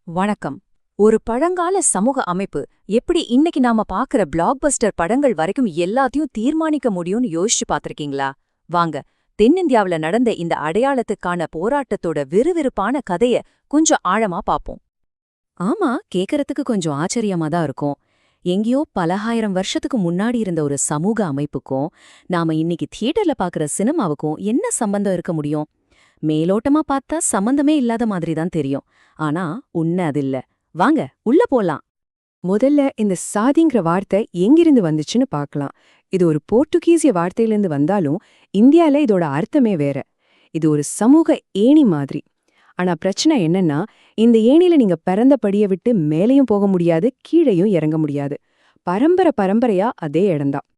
வணக்கம். ஒரு பழங்கால சமூக அமைப்பு எப்படி இன்னைக்கு நாம பாக்குற பிளாக்பஸ்டர் படங்கள் வரைக்கும் எல்லாத்தையும் தீர்மானிக்க முடியும்னு யோசிச்சு பாத்திருக்கீங்களா? வாங்க, தென்னிந்தியாவுல நடந்த இந்த அடையாளத்துக்கான போராட்டத்தோட விறுவிறுப்பான கதைய கொஞ்சம் ஆழமா பாப்போம். ஆமா, கேக்கறதுக்கு கொஞ்சம் ஆச்சரியமா தான் இருக்கும். எங்கேயோ பல ஆயிரம் வருஷத்துக்கு முன்னாடி இருந்த ஒரு சமூக அமைப்புக்கும் நாம இன்னைக்கு தியேட்டர்ல பாக்குற சினிமாவுக்கும் என்ன சம்பந்தம் இருக்க முடியும்? மேலோட்டமா பார்த்தா சம்பந்தமே இல்லாத மாதிரி தான் தெரியும். ஆனா உண்மை அது இல்ல. வாங்க உள்ள போலாம். முதல்ல இந்த சாதிங்கிற வார்த்தை எங்கிருந்து வந்துச்சுன்னு பார்க்கலாம். இது ஒரு போர்த்துகீசிய வார்த்தையிலிருந்து வந்தாலும் இந்தியால இதோட அர்த்தமே வேற. இது ஒரு சமூக ஏணி மாதிரி. ஆனா பிரச்சனை என்னன்னா, இந்த ஏணில நீங்க பிறந்தபடியை விட்டு மேலையும் போக முடியாது, கீழையும் இறங்க முடியாது. பரம்பரையா அதே இடம்தான்.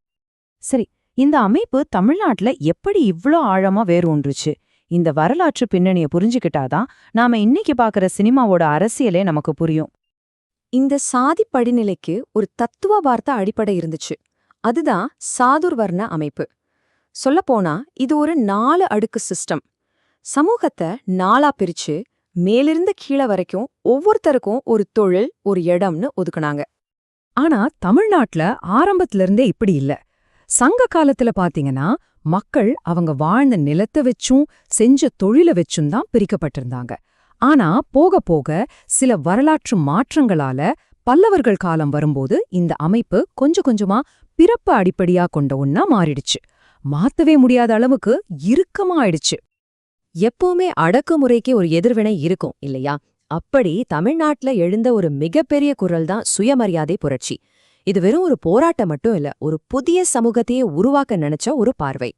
சரி, இந்த அமைப்பு தமிழ்நாட்டுல எப்படி இவ்ளோ ஆழமா வேரூன்றுச்சு? இந்த வரலாற்று பின்னணியை புரிஞ்சுக்கிட்டாதான் நாம இன்னைக்கு பாக்குற சினிமாவோட அரசியலே நமக்கு புரியும். இந்த சாதி படிநிலைக்கு ஒரு தத்துவ வார்த்தை அடிப்படை இருந்துச்சு. அதுதான் சாதுர்வர்ண அமைப்பு. சொல்லப்போனா இது ஒரு 4 அடுக்கு சிஸ்டம். சமூகத்தை 4ஆ பிரிச்சு மேலிருந்து கீழே வரைக்கும் ஒவ்வொருத்தருக்கும் ஒரு தொழில், ஒரு இடம்னு ஒதுக்குனாங்க. ஆனா தமிழ்நாட்டுல ஆரம்பத்துல இருந்தே இப்படி இல்ல. சங்க காலத்துல பாத்தீங்கன்னா மக்கள் அவங்க வாழ்ந்த நிலத்தை வச்சும் செஞ்ச தொழில வச்சும் தான் பிரிக்கப்பட்டிருந்தாங்க. ஆனா போக போக சில வரலாற்று மாற்றங்களால பல்லவர்கள் காலம் வரும்போது இந்த அமைப்பு கொஞ்சம் கொஞ்சமா பிறப்பு அடிப்படையா கொண்ட ஒன்னா மாறிடுச்சு. மாத்தவே முடியாத அளவுக்கு இறுக்கமா ஆயிடுச்சு. எப்பவுமே அடக்குமுறைக்கு ஒரு எதிர்வினை இருக்கும் இல்லையா? அப்படி தமிழ்நாட்டுல எழுந்த ஒரு மிகப்பெரிய குரல் தான் சுயமரியாதை புரட்சி. இது வெறும் ஒரு போராட்டம் மட்டும் இல்ல, ஒரு புதிய சமூகத்தையே உருவாக்க நினைச்ச ஒரு பார்வை.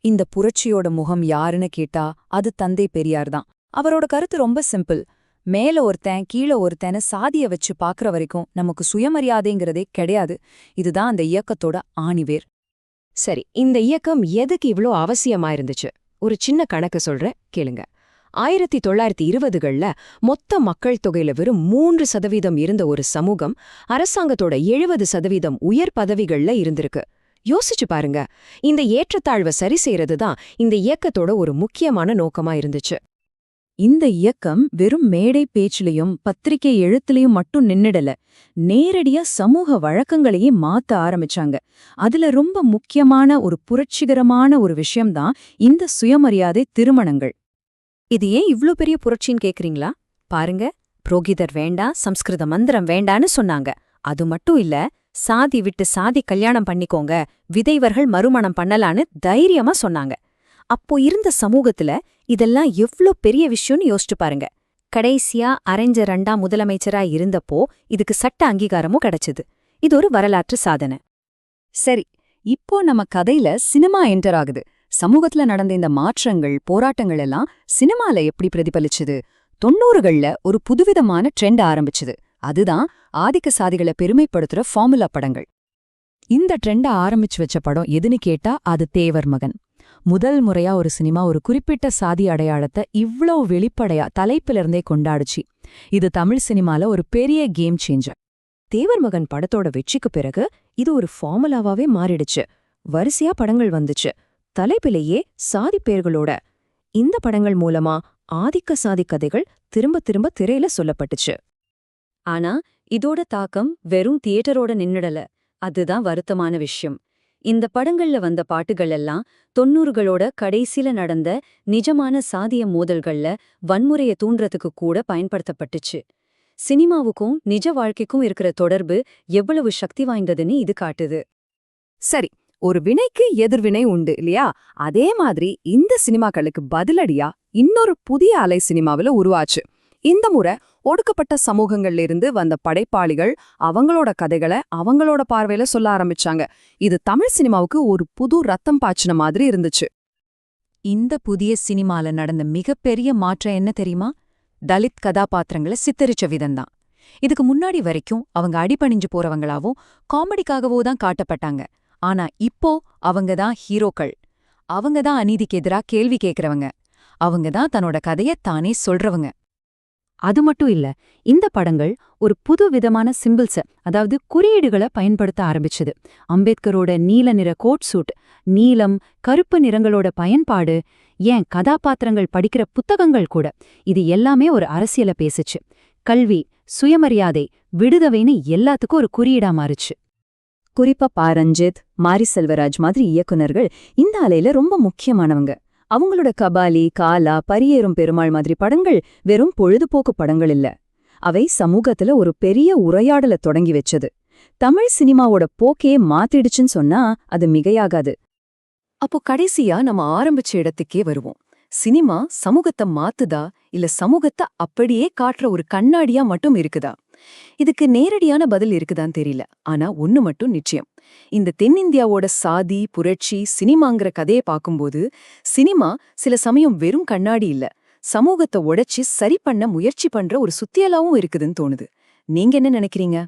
இந்த புரட்சியோட முகம் யாருன்னு கேட்டா அது தந்தை பெரியார் தான். அவரோட கருத்து ரொம்ப சிம்பிள். மேல ஒருத்தன் கீழே ஒருத்தன்னு சாதிய வச்சு பாக்குற வரைக்கும் நமக்கு சுயமரியாதைங்கிறதே கிடையாது. இதுதான் அந்த இயக்கத்தோட ஆணிவேர். சரி, இந்த இயக்கம் எதுக்கு இவ்ளோ அவசியமா இருந்துச்சு? ஒரு சின்ன கணக்கு சொல்றேன், கேளுங்க. 1920கள்ல மொத்த மக்கள் தொகையில வெறும் 3% இருந்த ஒரு சமூகம் அரசாங்கத்தோட 70% உயர் பதவிகள்ல இருந்திருக்கு. யோசிச்சு பாருங்க. இந்த ஏற்றத்தாழ்வை சரி செய்யறதுதான் இந்த இயக்கத்தோட ஒரு முக்கியமான நோக்கமா இருந்துச்சு. இந்த இயக்கம் வெறும் மேடை பேச்சிலையும் பத்திரிகை எழுத்துலையும் மட்டும் நின்னுடல. நேரடியா சமூக வழக்கங்களையே மாத்த ஆரம்பிச்சாங்க. அதுல ரொம்ப முக்கியமான ஒரு புரட்சிகரமான ஒரு விஷயம்தான் இந்த சுயமரியாதை திருமணங்கள். இது ஏன் இவ்ளோ பெரிய புரட்சின்னு கேக்குறீங்களா? பாருங்க, புரோகிதர் வேண்டாம், சம்ஸ்கிருத மந்திரம் வேண்டான்னு சொன்னாங்க. அது மட்டும் இல்ல, சாதி விட்டு சாதி கல்யாணம் பண்ணிக்கோங்க, விதைவர்கள் மறுமணம் பண்ணலான்னு தைரியமா சொன்னாங்க. அப்போ இருந்த சமூகத்துல இதெல்லாம் எவ்ளோ பெரிய விஷயம்னு யோசிச்சு பாருங்க. கடைசியா அரைஞ்ச 2ஆம் முதலமைச்சரா இருந்தப்போ இதுக்கு சட்ட அங்கீகாரமும் கிடைச்சது. இது ஒரு வரலாற்று சாதனை. சரி, இப்போ நம்ம கதையில சினிமா என்டர் ஆகுது. சமூகத்துல நடந்த இந்த மாற்றங்கள், போராட்டங்கள் எல்லாம் சினிமால எப்படி பிரதிபலிச்சுது? 90கள்ல ஒரு புதுவிதமான ட்ரெண்ட் ஆரம்பிச்சுது. அதுதான் ஆதிக்க சாதிகளை பெருமைப்படுத்துற ஃபார்முலா படங்கள். இந்த ட்ரெண்ட ஆரம்பிச்சு வச்ச படம் எதுன்னு கேட்டா அது தேவர் மகன். முதல் முறையா ஒரு சினிமா ஒரு குறிப்பிட்ட சாதி அடையாளத்தை இவ்ளோ வெளிப்படையா தலைப்பிலிருந்தே கொண்டாடுச்சு. இது தமிழ் சினிமால ஒரு பெரிய கேம் சேஞ்சர். தேவர் மகன் படத்தோட வெற்றிக்கு பிறகு இது ஒரு ஃபார்முலாவாவே மாறிடுச்சு. வரிசையா படங்கள் வந்துச்சு, தலைப்பிலேயே சாதி பேர்களோட. இந்த படங்கள் மூலமா ஆதிக்க சாதி கதைகள் திரும்ப திரும்ப திரையில சொல்லப்பட்டுச்சு. ஆனா இதோட தாக்கம் வெறும் தியேட்டரோட நின்னுடல. அதுதான் வருத்தமான விஷயம். இந்த படங்கள்ல வந்த பாட்டுகள் எல்லாம் 90களோட கடைசில நடந்த நிஜமான சாதிய மோதல்கள்ல வன்முறைய தூண்டுறதுக்கு கூட பயன்படுத்தப்பட்டுச்சு. சினிமாவுக்கும் நிஜ வாழ்க்கைக்கும் இருக்கிற தொடர்பு எவ்வளவு சக்தி வாய்ந்ததுன்னு இது காட்டுது. சரி, ஒரு வினைக்கு எதிர்வினை உண்டு இல்லையா? அதே மாதிரி இந்த சினிமாக்களுக்கு பதிலடியா இன்னொரு புதிய அலை சினிமாவில உருவாச்சு. இந்த முறை ஒடுக்கப்பட்ட சமூகங்கள்ல இருந்து வந்த படைப்பாளிகள் அவங்களோட கதைகளை அவங்களோட பார்வையில சொல்ல ஆரம்பிச்சாங்க. இது தமிழ் சினிமாவுக்கு ஒரு புது ரத்தம் பாய்ச்சின மாதிரி இருந்துச்சு. இந்த புதிய சினிமால நடந்த மிகப்பெரிய மாற்றம் என்ன தெரியுமா? தலித் கதாபாத்திரங்களை சித்தரிச்ச விதம்தான். இதுக்கு முன்னாடி வரைக்கும் அவங்க அடிபணிஞ்சு போறவங்களாவும் காமெடிக்காகவோ தான் காட்டப்பட்டாங்க. ஆனா இப்போ அவங்க தான் ஹீரோக்கள். அவங்க தான் அநீதிக்கு எதிரா கேள்வி கேட்கறவங்க. அவங்க தான் தன்னோட கதைய தானே சொல்றவங்க. அது மட்டும் இல்ல, இந்த படங்கள் ஒரு புது விதமான சிம்பிள்ஸ, அதாவது குறியீடுகளை பயன்படுத்த ஆரம்பிச்சது. அம்பேத்கரோட நீல நிற கோட் சூட், நீலம், கருப்பு நிறங்களோட பயன்பாடு, ஏன் கதாபாத்திரங்கள் படிக்கிற புத்தகங்கள் கூட, இது எல்லாமே ஒரு அரசியலை பேசுச்சு. கல்வி, சுயமரியாதை, விடுதவைன்னு எல்லாத்துக்கும் ஒரு குறியீடா மாறுச்சு. குறிப்பா ரஞ்சித், மாரி செல்வராஜ் மாதிரி இயக்குனர்கள் இந்த அலையில ரொம்ப முக்கியமானவங்க. அவங்களோட கபாலி, காலா, பரியேறும் பெருமாள் மாதிரி படங்கள் வெறும் பொழுதுபோக்கு படங்கள் இல்ல. அவை சமூகத்துல ஒரு பெரிய உரையாடல தொடங்கி வச்சது. தமிழ் சினிமாவோட போக்கே மாத்திடுச்சுன்னு சொன்னா அது மிகையாகாது. அப்போ கடைசியா நம்ம ஆரம்பிச்ச இடத்துக்கே வருவோம். சினிமா சமூகத்தை மாத்துதா இல்ல சமூகத்தை அப்படியே காட்டுற ஒரு கண்ணாடியா மட்டும் இருக்குதா? இதுக்கு நேரடியான பதில் இருக்குதான்னு தெரியல. ஆனா ஒண்ணு மட்டும் நிச்சயம். இந்த தென்னிந்தியாவோட சாதி, புரட்சி, சினிமாங்கிற கதையை பார்க்கும்போது சினிமா சில சமயம் வெறும் கண்ணாடி இல்ல, சமூகத்தை உடைச்சு சரி பண்ண முயற்சி பண்ற ஒரு சுத்தியலாவும் இருக்குதுன்னு தோணுது. நீங்க என்ன நினைக்கிறீங்க?